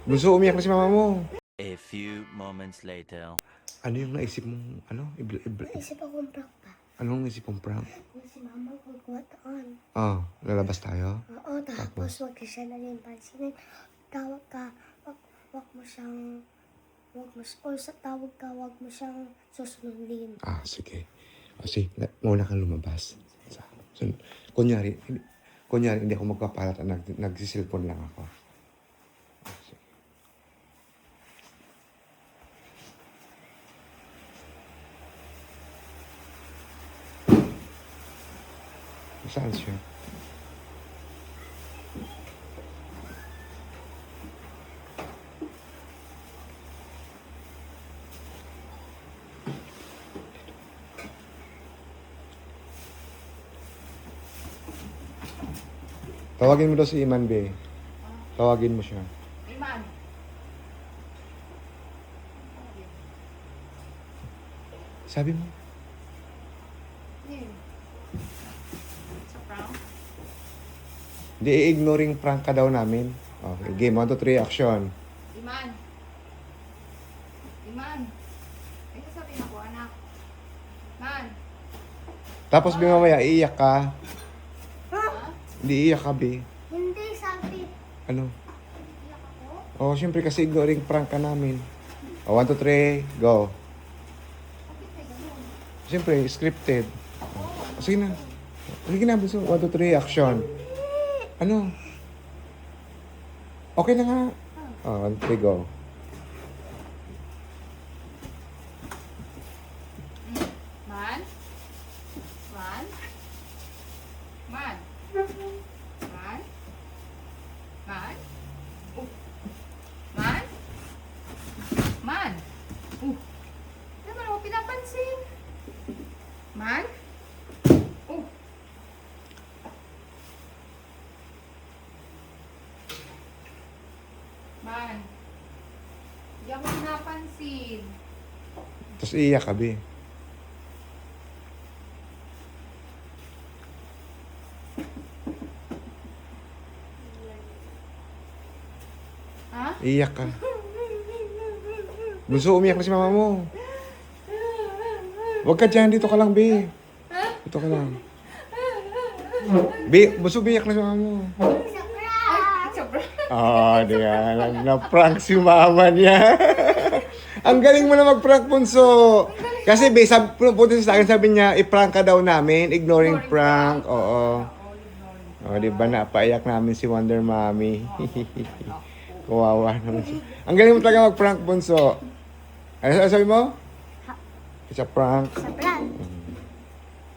Bunso, umiyak na si mama mo. A few moments later. Ano yung naisip mong, Naisip akong prank pa. anong naisip mong prank? Yung si mama gugwataan. Oh, lalabas tayo? Oo, tapos wag ka siya nalang pansinin. Tawag ka, wag mo siyang, o sa tawag ka, wag mo siyang susunodin. Ah, sige. O sige, muna kang lumabas. So, kunyari, hindi ako magpapalat, nagsisilpon lang ako. Ah, sige. Saan siya? Tawagin mo daw si Iman, be. Tawagin mo siya. Iman. Sabi mo. Sa prank? Hindi, ignoring prank ka daw namin. Okay, game 1, 2, 3, action. Iman. Iman. Ay, sasabihin ako, anak. Man. Tapos mamaya, iiyak ka. Ha? Hindi iiyak ka, be. Hindi, sabi. Ano? Iyak ako? Oh, syempre kasi ignoring prank ka namin. Oh, 1, 2, 3, go. Bakit may ganun? Siyempre, scripted. Oh, sige na. Sige na, bunso. 1, 2, 3, action. Ano? Okay na nga. Oh, 1, 2, 3, go. Man? Man? Man? Man? Man? Man? Man? Ano mo pinapansin? Man? Man? Hindi ako pinapansin. Tapos iiyak ka, be. Ha? Iiyak ka. Bunso, umiyak na si mama mo. Huwag ka dyan. Dito ka lang, be. Dito ka lang. Be, bunso, umiyak na si mama mo. Ay, sobra. Oh, diyan. Na-prank si mama niya. Ang galing mo na mag-prank, bunso. Kasi, be, punta sa akin, sabi niya, i-prank ka daw namin. Ignoring prank. Oo. Oh, di ba napaiyak namin si Wonder Mommy. Kawawa naman siya. Ang galing mo talaga mag-prank, bunso. Ano sabi mo? It's a prank. Sa prank.